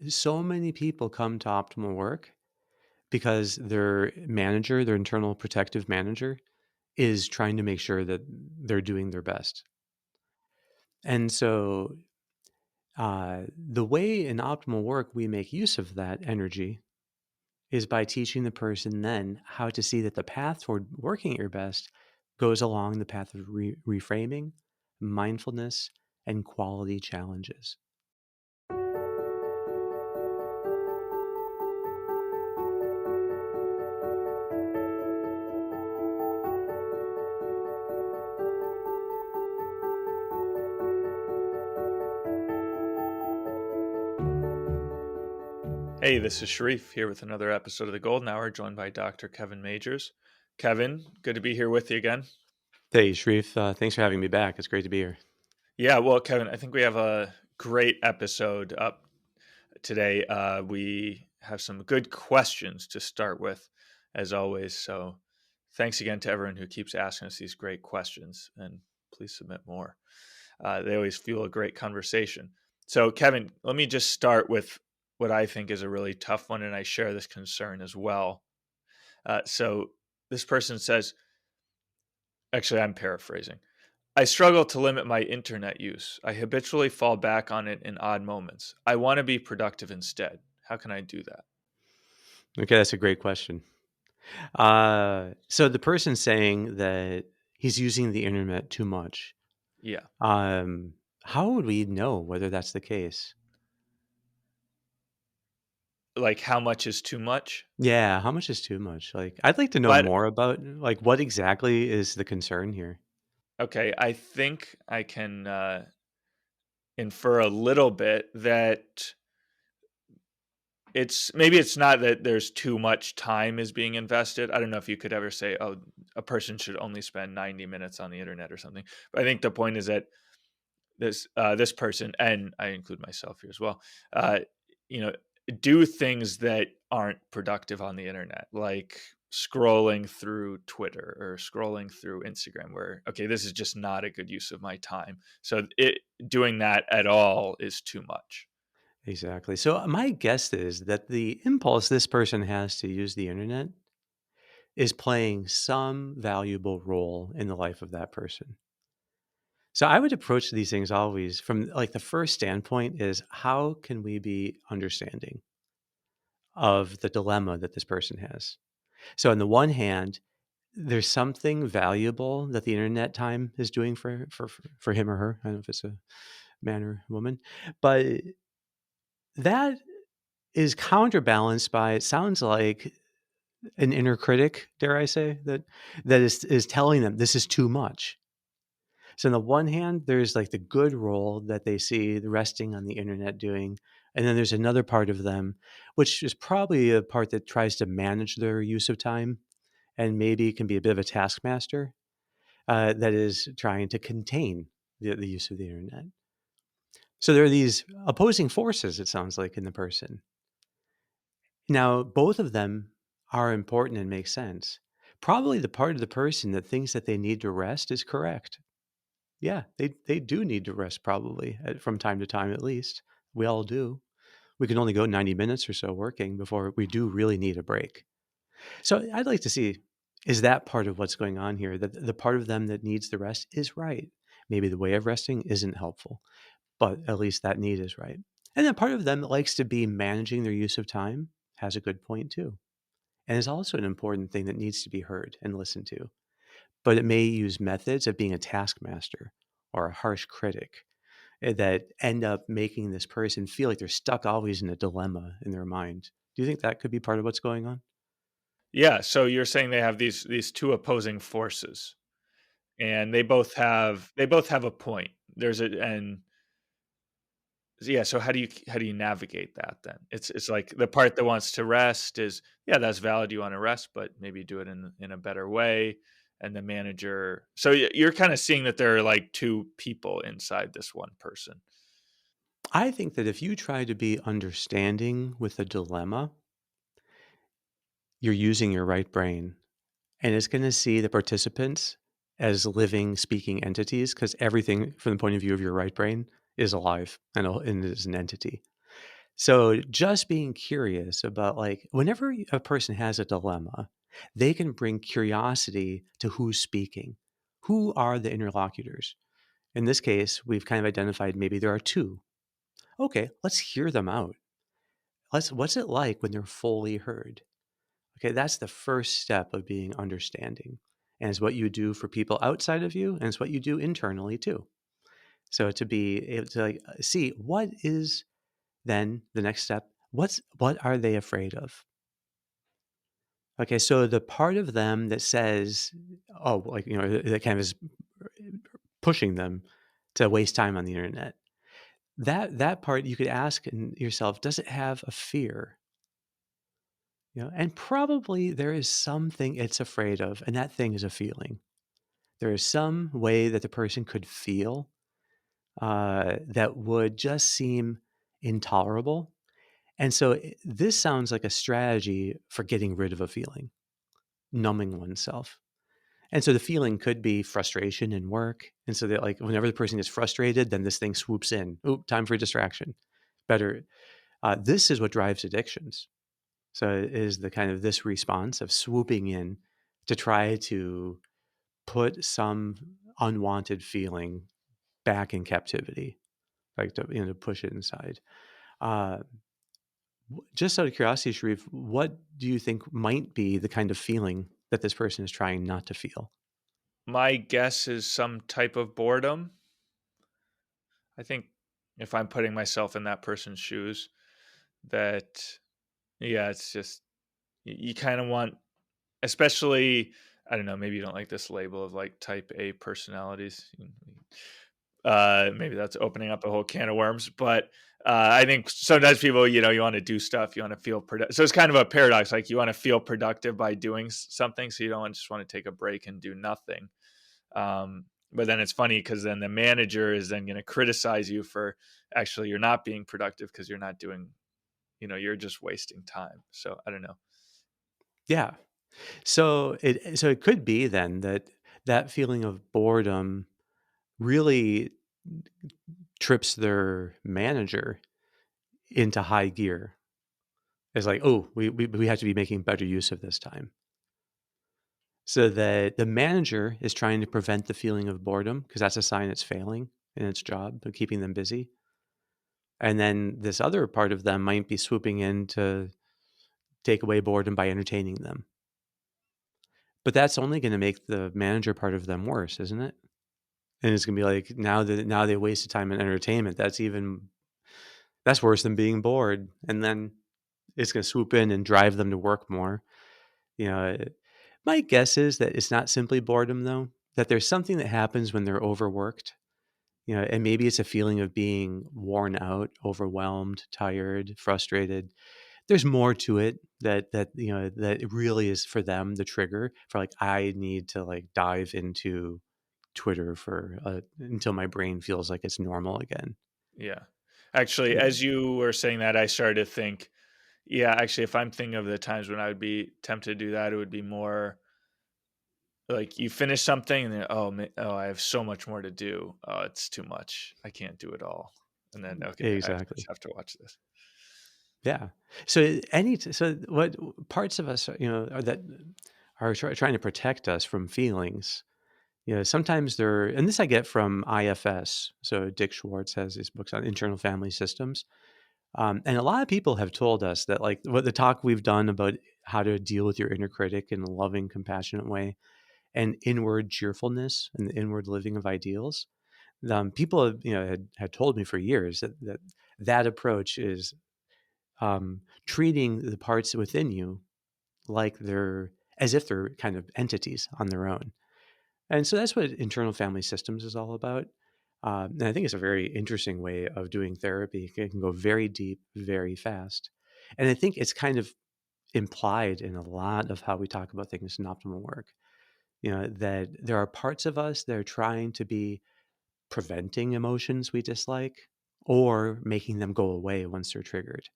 So many people come to optimal work because their manager, their internal protective manager, is trying to make sure that they're doing their best. And so, the way in optimal work we make use of that energy is by teaching the person then how to see that the path toward working at your best goes along the path of reframing, mindfulness, and quality challenges. Hey, this is Sharif here with another episode of the Golden Hour, joined by Dr. Kevin Majors. Kevin, good to be here with you again. Hey, Sharif, thanks for having me back. It's great to be here. Yeah, well, Kevin, I think we have a great episode up today. We have some good questions to start with, as always. So thanks again to everyone who keeps asking us these great questions, and please submit more. They always fuel a great conversation. So, Kevin, let me just start with what I think is a really tough one, and I share this concern as well. So this person says, actually, I'm paraphrasing. I struggle to limit my internet use. I habitually fall back on it in odd moments. I want to be productive instead. How can I do that? Okay, that's a great question. So the person saying that he's using the internet too much, Yeah. um, how would we know whether that's the case? Like, how much is too much? Yeah, how much is too much? Like, I'd like to know But more about like what exactly is the concern here. okay, I think I can infer a little bit that it's not that there's too much time is being invested. I don't know if you could ever say, oh, a person should only spend 90 minutes on the internet or something. But I think the point is that this person, and I include myself here as well, uh, you know, do things that aren't productive on the internet, like scrolling through Twitter or scrolling through Instagram. Where okay, this is just not a good use of my time. So doing that at all is too much. Exactly. So my guess is that the impulse this person has to use the internet is playing some valuable role in the life of that person. So I would approach these things always from like the first standpoint is how can we be understanding of the dilemma that this person has? So on the one hand, there's something valuable that the internet time is doing for him or her. I don't know if it's a man or woman, but that is counterbalanced by it sounds like an inner critic, dare I say, that is telling them this is too much. So on the one hand, there's like the good role that they see the resting on the internet doing. And then there's another part of them, which is probably a part that tries to manage their use of time and maybe can be a bit of a taskmaster that is trying to contain the use of the internet. So there are these opposing forces, it sounds like, in the person. Now, both of them are important and make sense. Probably the part of the person that thinks that they need to rest is correct. Yeah, they do need to rest probably from time to time at least. We all do. We can only go 90 minutes or so working before we do really need a break. So I'd like to see is that part of what's going on here that the part of them that needs the rest is right. Maybe the way of resting isn't helpful, but at least that need is right. And then part of them that likes to be managing their use of time has a good point too. And is also an important thing that needs to be heard and listened to. But it may use methods of being a taskmaster or a harsh critic that end up making this person feel like they're stuck always in a dilemma in their mind. Do you think that could be part of what's going on? Yeah. So you're saying they have these two opposing forces, and they both have a point. There's a and Yeah, so how do you navigate that then? It's like the part that wants to rest is, yeah, that's valid, you wanna rest, but maybe do it in a better way, and the manager so you're kinda seeing that there are, like, 2 people inside this one person. I think that if you try to be understanding with a dilemma, you're using your right brain and it's going to see the participants as living, speaking entities because everything from the point of view of your right brain is alive and is an entity. So just being curious about like whenever a person has a dilemma, they can bring curiosity to who's speaking. Who are the interlocutors? In this case, we've kind of identified maybe there are two. Okay, let's hear them out. What's it like when they're fully heard? Okay, that's the first step of being understanding. And it's what you do for people outside of you, and it's what you do internally too. So to be able to like see what is then the next step, what are they afraid of? Okay, so the part of them that says, oh, like, that kind of is pushing them to waste time on the internet. That part you could ask yourself, does it have a fear? And probably there is something it's afraid of, and that thing is a feeling. There is some way that the person could feel that would just seem intolerable. And so this sounds like a strategy for getting rid of a feeling, numbing oneself. And so the feeling could be frustration in work. And so that like whenever the person gets frustrated, then this thing swoops in. Oop, time for distraction. Better. This is what drives addictions. So it is the kind of this response of swooping in to try to put some unwanted feeling back in captivity, like to push it inside. Uh, just out of curiosity, Sharif, what do you think might be the kind of feeling that this person is trying not to feel? My guess is some type of boredom. I think if I'm putting myself in that person's shoes, that yeah, it's just you kind of want, especially I don't know, maybe you don't like this label of like type A personalities. Maybe that's opening up a whole can of worms, but I think sometimes people, you want to do stuff, you want to feel productive. So it's kind of a paradox. Like you want to feel productive by doing something, so you don't just want to take a break and do nothing. But then it's funny because then the manager is then going to criticize you for actually you're not being productive because you're not doing, you're just wasting time. So I don't know. Yeah. So it could be then that that feeling of boredom really trips their manager into high gear. It's like, oh, we have to be making better use of this time. So that the manager is trying to prevent the feeling of boredom because that's a sign it's failing in its job of keeping them busy. And then this other part of them might be swooping in to take away boredom by entertaining them. But that's only going to make the manager part of them worse, isn't it? And it's gonna be like now they wasted time in entertainment. That's worse than being bored. And then it's gonna swoop in and drive them to work more. You know, my guess is that it's not simply boredom though, that there's something that happens when they're overworked. And maybe it's a feeling of being worn out, overwhelmed, tired, frustrated. There's more to it that it really is for them the trigger for like I need to like dive into Twitter for until my brain feels like it's normal again. Yeah. Actually, Yeah, as you were saying that, I started to think, yeah, actually, if I'm thinking of the times when I would be tempted to do that, it would be more like you finish something and then, oh, I have so much more to do. Oh, it's too much. I can't do it all. And then, okay, I just exactly. have to watch this. Yeah. So what parts of us, are that are trying to protect us from feelings. Sometimes they're, and this I get from IFS. So Dick Schwartz has his books on internal family systems. And a lot of people have told us that, like, what the talk we've done about how to deal with your inner critic in a loving, compassionate way, and inward cheerfulness and the inward living of ideals. People have, had told me for years that approach is treating the parts within you like they're as if they're kind of entities on their own. And so that's what internal family systems is all about. And I think it's a very interesting way of doing therapy. It can go very deep, very fast. And I think it's kind of implied in a lot of how we talk about things in optimal work. That there are parts of us that are trying to be preventing emotions we dislike or making them go away once they're triggered.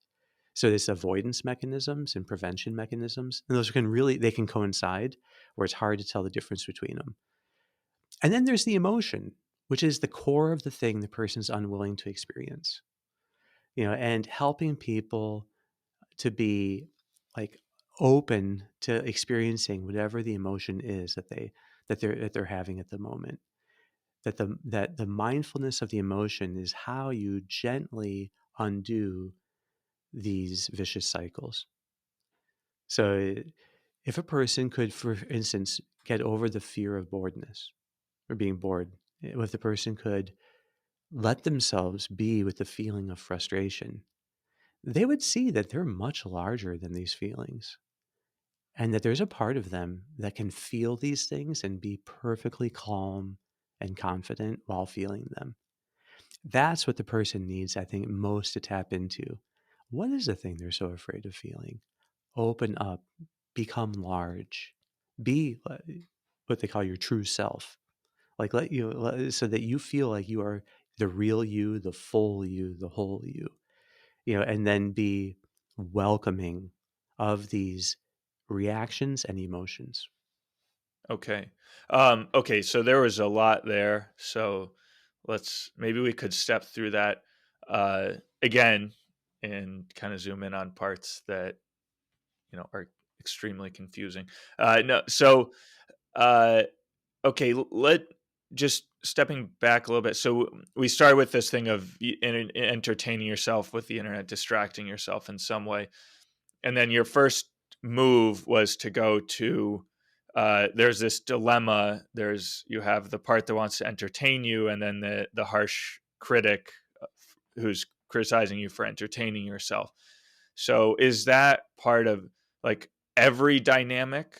So there's avoidance mechanisms and prevention mechanisms, and those they can coincide where it's hard to tell the difference between them. And then there's the emotion, which is the core of the thing the person's unwilling to experience. and helping people to be like open to experiencing whatever the emotion is that they're having at the moment. That the mindfulness of the emotion is how you gently undo these vicious cycles. So if a person could, for instance, get over the fear of boredness or being bored, if the person could let themselves be with the feeling of frustration, they would see that they're much larger than these feelings and that there's a part of them that can feel these things and be perfectly calm and confident while feeling them. That's what the person needs, I think, most to tap into. What is the thing they're so afraid of feeling? Open up, become large, be what they call your true self. Like so that you feel like you are the real you, the full you, the whole you, and then be welcoming of these reactions and emotions. Okay. Okay, so there was a lot there. So let's maybe we could step through that again and kind of zoom in on parts that are extremely confusing. No, so uh, okay, let just stepping back a little bit. So we started with this thing of entertaining yourself with the internet, distracting yourself in some way, and then your first move was to go to there's this dilemma. You have the part that wants to entertain you, and then the harsh critic who's criticizing you for entertaining yourself. So is that part of like every dynamic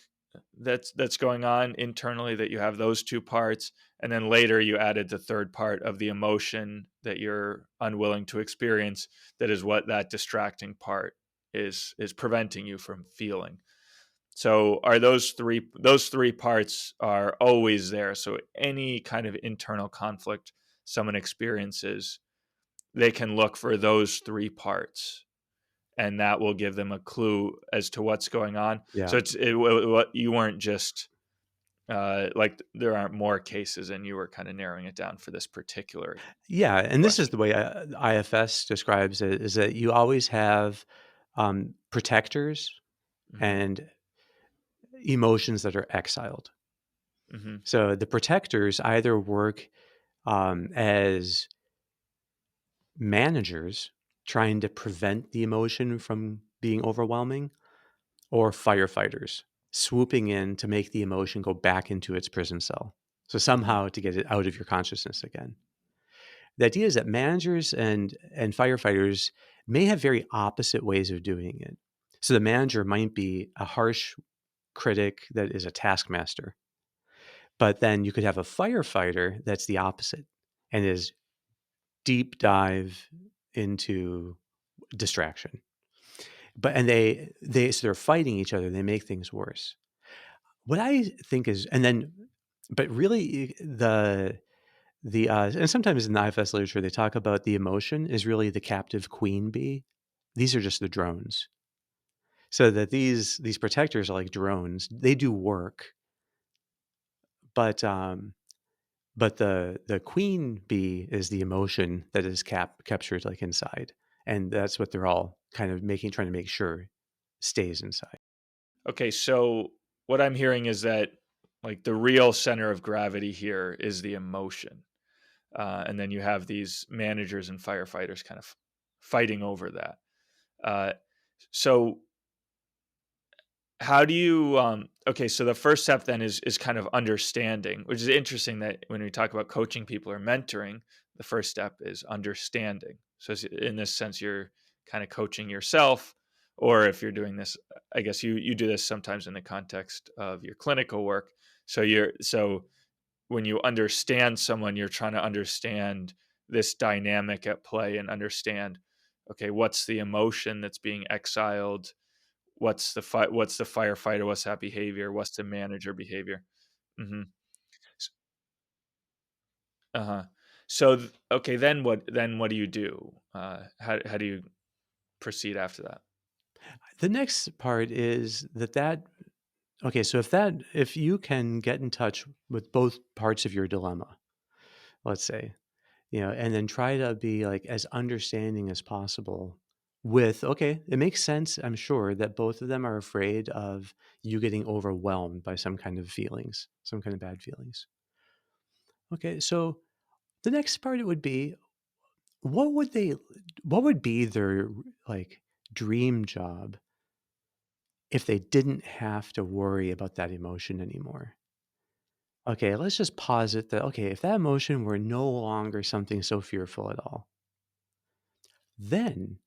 that's going on internally, that you have those two parts, and then later you added the third part of the emotion that you're unwilling to experience, that is what that distracting part is preventing you from feeling. So are those three parts are always there. So any kind of internal conflict someone experiences, they can look for those three parts, and that will give them a clue as to what's going on. Yeah. So what you weren't just like there aren't more cases, and you were kind of narrowing it down for this particular Yeah. And this is question. the way IFS describes it, is that you always have protectors Hmm. and emotions that are exiled. Hmm. So the protectors either work as managers trying to prevent the emotion from being overwhelming, or firefighters swooping in to make the emotion go back into its prison cell. So Hmm. somehow to get it out of your consciousness again. The idea is that managers and firefighters may have very opposite ways of doing it. So the manager might be a harsh critic that is a taskmaster, but then you could have a firefighter that's the opposite and is deep dive into distraction. But and so they're fighting each other. They make things worse. What I think is, and then, but really and sometimes in the IFS literature they talk about the emotion is really the captive queen bee. These are just the drones. So that these protectors are like drones. They do work, but the queen bee is the emotion that is captured like inside, and that's what they're all kind of trying to make sure stays inside. Okay, so what I'm hearing is that like the real center of gravity here is the emotion, and then you have these managers and firefighters kind of fighting over that. Uh, so how do you okay, so the first step then is kind of understanding, which is interesting that when we talk about coaching people or mentoring, the first step is understanding. So in this sense you're kind of coaching yourself, or if you're doing this, I guess you do this sometimes in the context of your clinical work. So when you understand someone, you're trying to understand this dynamic at play and understand, okay, what's the emotion that's being exiled, what's the firefighter, what's that behavior, what's the manager behavior. Mhm. Uh-huh. So okay, then what do you do? How do you proceed after that? The next part is that okay, so if you can get in touch with both parts of your dilemma, let's say, and then try to be like as understanding as possible with, okay, it makes sense, I'm sure, that both of them are afraid of you getting overwhelmed by some kind of feelings, some kind of bad feelings. Okay, so the next part it would be, what would they what would be their like dream job if they didn't have to worry about that emotion anymore? Okay, let's just posit that, okay, if that emotion were no longer something so fearful at all, then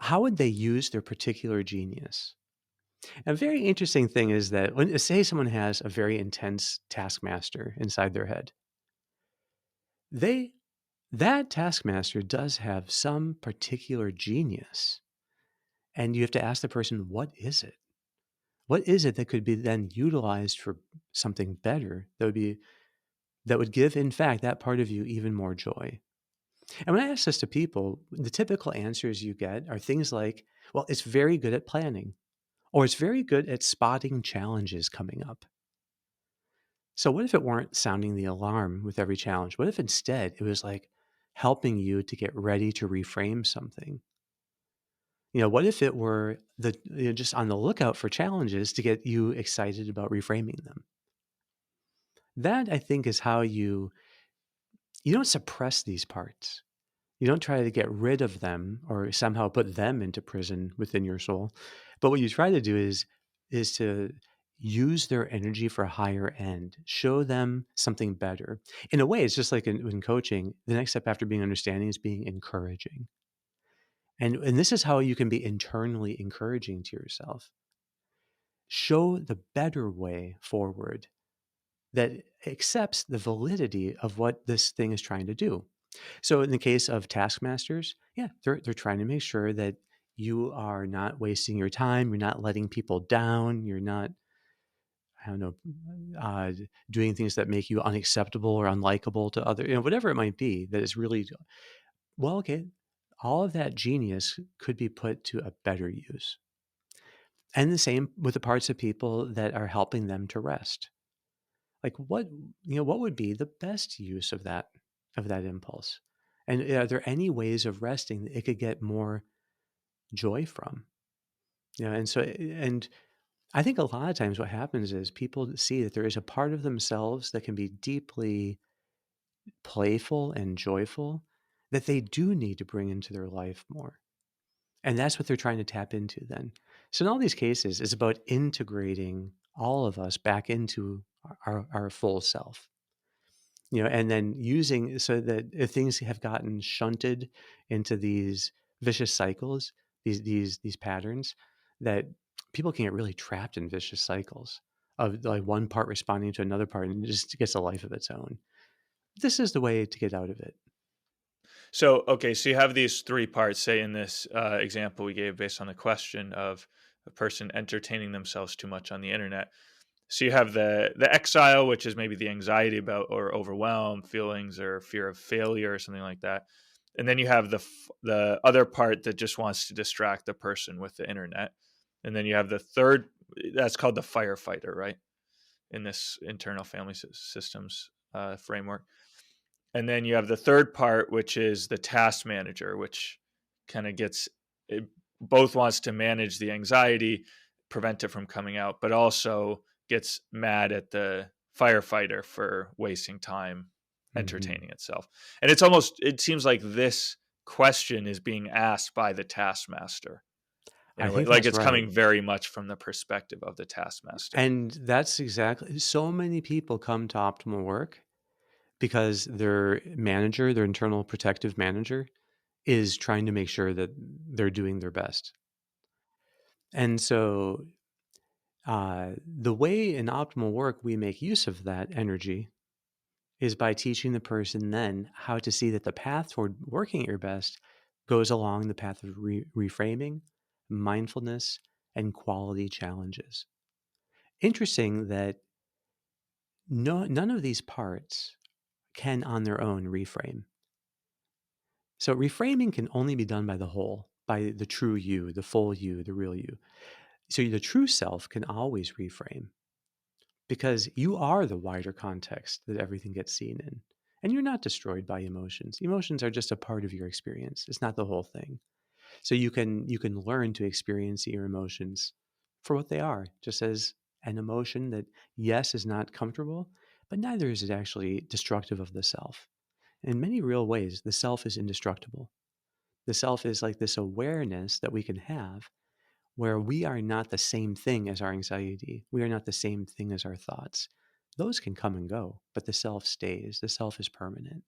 how would they use their particular genius? A very interesting thing is that when, say, someone has a very intense taskmaster inside their head, they that taskmaster does have some particular genius, and you have to ask the person, what is it? What is it that could be then utilized for something better that would give, in fact, that part of you even more joy? And when I ask this to people, the typical answers you get are things like, well, it's very good at planning, or it's very good at spotting challenges coming up. So, what if it weren't sounding the alarm with every challenge? What if instead it was like helping you to get ready to reframe something? What if it were just on the lookout for challenges to get you excited about reframing them? That, I think, is how you don't suppress these parts. You don't try to get rid of them or somehow put them into prison within your soul. But what you try to do is to use their energy for a higher end, show them something better. In a way, it's just like in coaching, the next step after being understanding is being encouraging. And this is how you can be internally encouraging to yourself. Show the better way forward that accepts the validity of what this thing is trying to do. So in the case of taskmasters, yeah, they're trying to make sure that you are not wasting your time, you're not letting people down, you're not, I don't know, uh, doing things that make you unacceptable or unlikable to other, whatever it might be. That is really, well, okay. All of that genius could be put to a better use, and the same with the parts of people that are helping them to rest. Like what would be the best use of that impulse? And are there any ways of resting that it could get more joy from? And I think a lot of times what happens is people see that there is a part of themselves that can be deeply playful and joyful that they do need to bring into their life more. And that's what they're trying to tap into then. So in all these cases, it's about integrating all of us back into our full self. And then using, so that if things have gotten shunted into these vicious cycles, these patterns, that people can get really trapped in vicious cycles of like one part responding to another part, and it just gets a life of its own. This is the way to get out of it. So, okay, so you have these three parts, say in this example we gave based on the question of a person entertaining themselves too much on the internet. So you have the exile, which is maybe the anxiety about or overwhelm feelings or fear of failure or something like that. And then you have the other part that just wants to distract the person with the internet. And then you have the third, that's called the firefighter, right? In this internal family systems framework. And then you have the third part, which is the task manager, which kind of gets it both wants to manage the anxiety, prevent it from coming out, but also gets mad at the firefighter for wasting time Mhm. entertaining itself. And it's almost, it seems like this question is being asked by the taskmaster in I a way, think like that's it's right. coming very much from the perspective of the taskmaster. And that's exactly, so many people come to optimal work because their manager, their internal protective manager, is trying to make sure that they're doing their best. And so the way in optimal work we make use of that energy is by teaching the person then how to see that the path toward working at your best goes along the path of reframing, mindfulness, and quality challenges. Interesting that none of these parts can on their own reframe. So reframing can only be done by the whole, by the true you, the full you, the real you. So the true self can always reframe because you are the wider context that everything gets seen in. And you're not destroyed by emotions. Emotions are just a part of your experience. It's not the whole thing. So you can learn to experience your emotions for what they are, just as an emotion that yes is not comfortable, but neither is it actually destructive of the self. In many real ways, the self is indestructible. The self is like this awareness that we can have where we are not the same thing as our anxiety. We are not the same thing as our thoughts. Those can come and go, but the self stays. The self is permanent.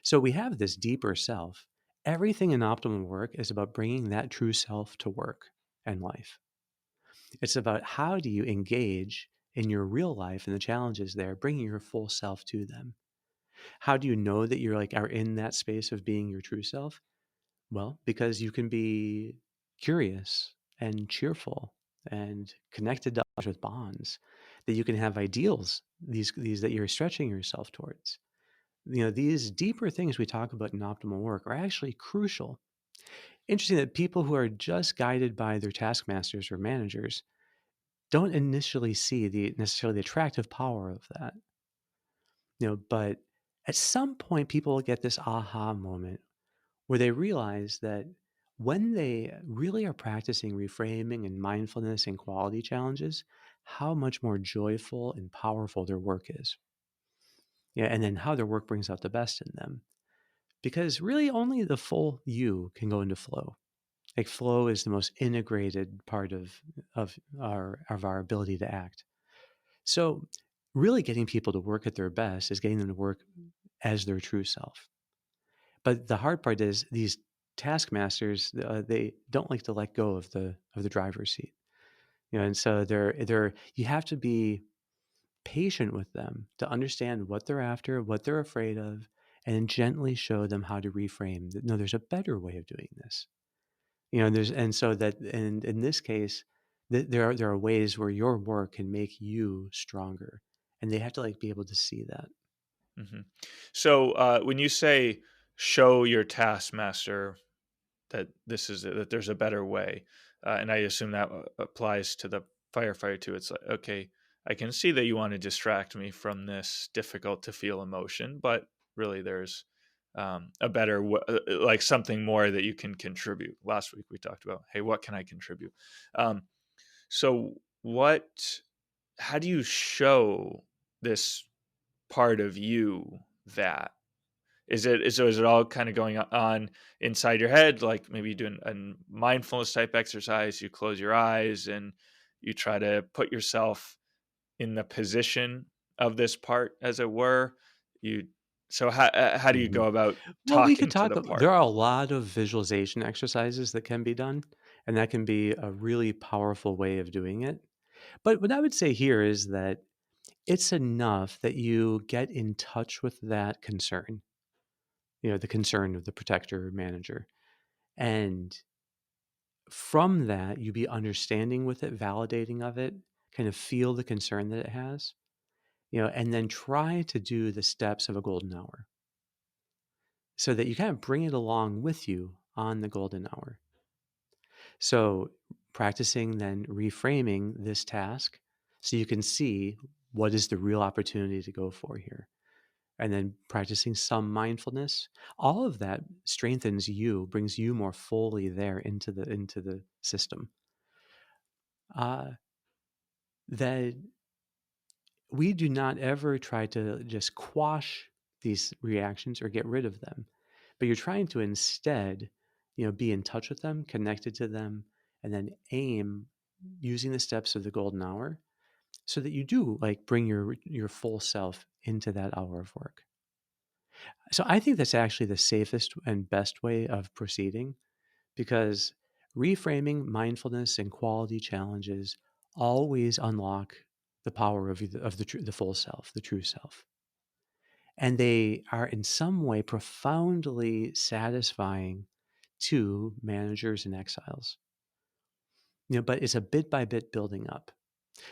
So we have this deeper self. Everything in optimal work is about bringing that true self to work and life. It's about how do you engage in your real life and the challenges there, bringing your full self to them. How do you know that you're like are in that space of being your true self? Well, because you can be curious and cheerful and connected to others with bonds, that you can have ideals, these that you're stretching yourself towards. These deeper things we talk about in optimal work are actually crucial. Interesting that people who are just guided by their taskmasters or managers don't initially see the necessarily the attractive power of that. But at some point people will get this aha moment where they realize that when they really are practicing reframing and mindfulness and quality challenges, how much more joyful and powerful their work is. Yeah, and then how their work brings out the best in them. Because really only the full you can go into flow. Like flow is the most integrated part of our ability to act. So really getting people to work at their best is getting them to work as their true self. But the hard part is these taskmasters, they don't like to let go of the driver's seat. And so they're you have to be patient with them to understand what they're after, what they're afraid of, and then gently show them how to reframe that no, there's a better way of doing this. And there's and so that and in this case, there are ways where your work can make you stronger. And they have to like be able to see that. Hmm. So when you say show your taskmaster that that there's a better way, and I assume that applies to the firefighter too. It's like, okay, I can see that you want to distract me from this difficult to feel emotion, but really there's a better like something more that you can contribute. Last week we talked about, hey, what can I contribute? Um, so what? How do you show this part of you that? Is it all kind of going on inside your head, like maybe doing a mindfulness type exercise? You close your eyes and you try to put yourself in the position of this part, as it were. You so how do you Mhm. go about Well, we could talking to talk. the There part? are a lot of visualization exercises that can be done, and that can be a really powerful way of doing it. But what I would say here is that it's enough that you get in touch with that concern, the concern of the protector or manager. And from that, you be understanding with it, validating of it, kind of feel the concern that it has, and then try to do the steps of a golden hour so that you kind of bring it along with you on the golden hour. So, practicing then reframing this task so you can see what is the real opportunity to go for here. And then practicing some mindfulness, all of that strengthens you, brings you more fully there into the system. Uh, that we do not ever try to just quash these reactions or get rid of them, but you're trying to instead, be in touch with them, connected to them, and then aim using the steps of the golden hour so that you do like bring your full self into that hour of work. So I think that's actually the safest and best way of proceeding because reframing mindfulness and quality challenges always unlock the power of the full self, the true self. And they are in some way profoundly satisfying to managers and exiles. But it's a bit by bit building up.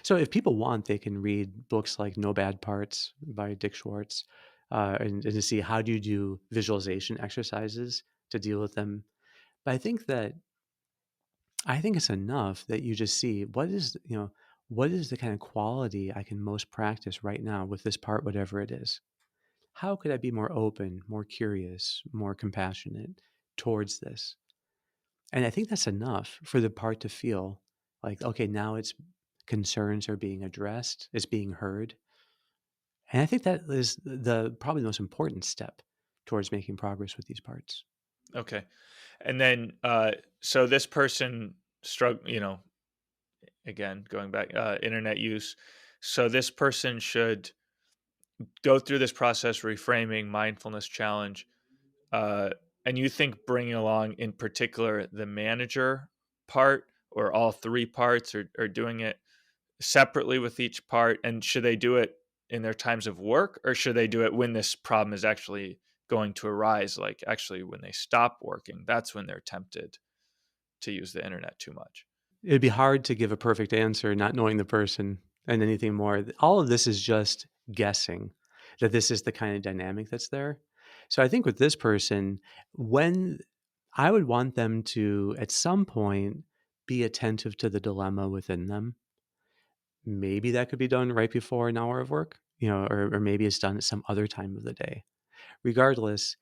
So if people want, they can read books like No Bad Parts by Dick Schwartz, and to see how do you do visualization exercises to deal with them. But I think it's enough that you just see what is the kind of quality I can most practice right now with this part, whatever it is. How could I be more open, more curious, more compassionate towards this? And I think that's enough for the part to feel like, okay, now its concerns are being addressed, it's being heard. And I think that is the probably the most important step towards making progress with these parts. Okay. And then, so this person again, going back, internet use. So this person should go through this process, reframing mindfulness challenge. Uh, and you think bringing along in particular the manager part or all three parts, or doing it separately with each part? And should they do it in their times of work, or should they do it when this problem is actually going to arise? Like actually when they stop working, that's when they're tempted to use the internet too much. It'd be hard to give a perfect answer not knowing the person and anything more. All of this is just guessing that this is the kind of dynamic that's there. So I think with this person, when I would want them to, at some point, be attentive to the dilemma within them. Maybe that could be done right before an hour of work, or maybe it's done at some other time of the day. Regardless,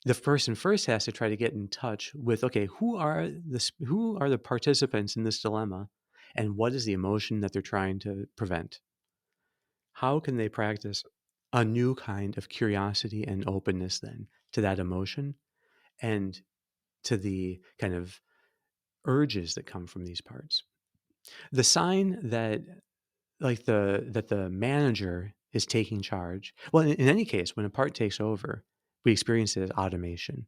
the person first has to try to get in touch with, okay, who are the participants in this dilemma, and what is the emotion that they're trying to prevent? How can they practice a new kind of curiosity and openness then to that emotion and to the kind of urges that come from these parts? The sign that the manager is taking charge, well, in any case, when a part takes over, we experience it as automation.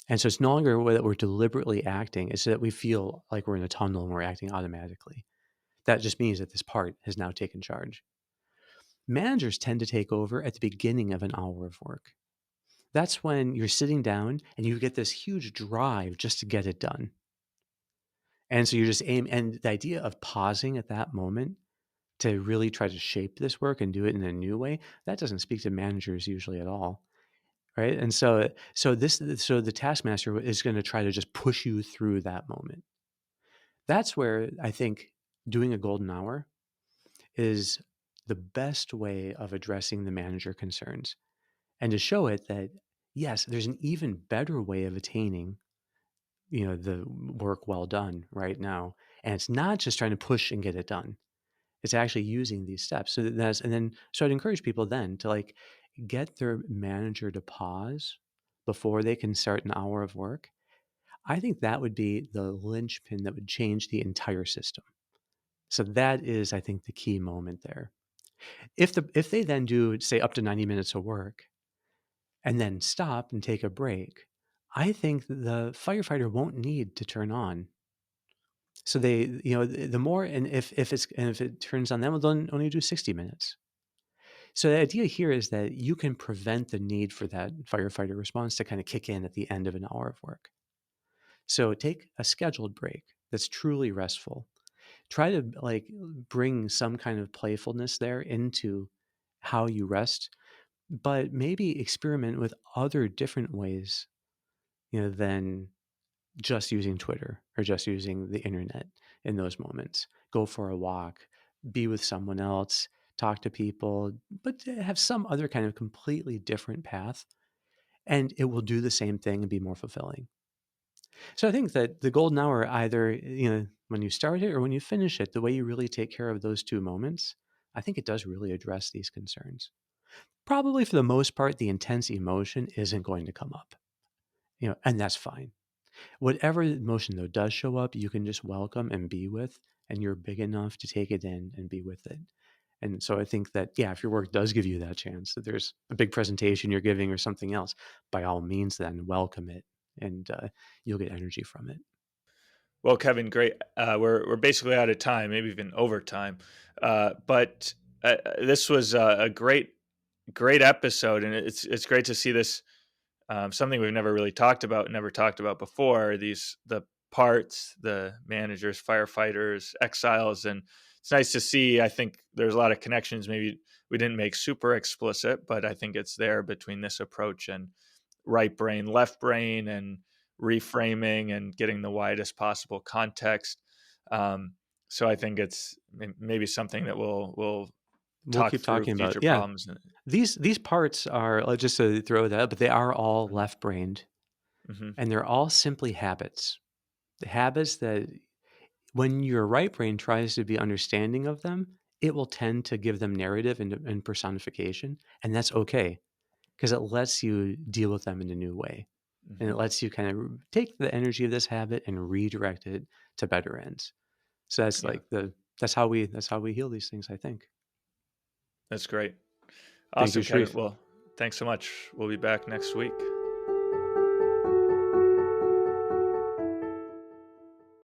And so it's no longer that we're deliberately acting, it's that we feel like we're in a tunnel and we're acting automatically. That just means that this part has now taken charge. Managers tend to take over at the beginning of an hour of work. That's when you're sitting down and you get this huge drive just to get it done. And so you just aim, and the idea of pausing at that moment to really try to shape this work and do it in a new way, that doesn't speak to managers usually at all. Right. And so the taskmaster is going to try to just push you through that moment. That's where I think doing a golden hour is the best way of addressing the manager concerns, and to show it that, yes, there's an even better way of attaining, the work well done right now. And it's not just trying to push and get it done. It's actually using these steps. So I'd encourage people then to like get their manager to pause before they can start an hour of work. I think that would be the linchpin that would change the entire system. So that is, I think, the key moment there. If they then do, say, up to 90 minutes of work and then stop and take a break, I think the firefighter won't need to turn on. So the more, and if it turns on them, they'll only do 60 minutes. So the idea here is that you can prevent the need for that firefighter response to kind of kick in at the end of an hour of work. So take a scheduled break that's truly restful. Try to like bring some kind of playfulness there into how you rest, but maybe experiment with other different ways, than just using Twitter or just using the internet in those moments. Go for a walk, be with someone else, talk to people, but have some other kind of completely different path, and it will do the same thing and be more fulfilling. So I think that the golden hour, either, when you start it or when you finish it, the way you really take care of those two moments, I think it does really address these concerns. Probably for the most part, the intense emotion isn't going to come up, and that's fine. Whatever emotion though does show up, you can just welcome and be with, and you're big enough to take it in and be with it. And so I think that, yeah, if your work does give you that chance, that there's a big presentation you're giving or something else, by all means, then welcome it, and you'll get energy from it. Well, Kevin, great. We're basically out of time, maybe even over time. But this was a great episode, and it's great to see this, something we've never really talked about, never talked about before. The parts, the managers, firefighters, exiles, and it's nice to see. I think there's a lot of connections. Maybe we didn't make super explicit, but I think it's there between this approach and right brain, left brain, and reframing and getting the widest possible context. Um, so I think it's maybe something that we'll we'll talk keep through talking about future it. Yeah. problems. And These parts are just to throw that, but they are all mhm, left-brained, mhm, and they're all simply habits. The habits that when your right brain tries to be understanding of them, it will tend to give them narrative and personification, and that's okay because it lets you deal with them in a new way, and it mhm. lets you kind of take the energy of this habit and redirect it to better ends. So that's Yeah, like that's how we heal these things, I think. that's great. Thank you, Awesome, Kevin. Sharif. Well, thanks so much. We'll be back next week.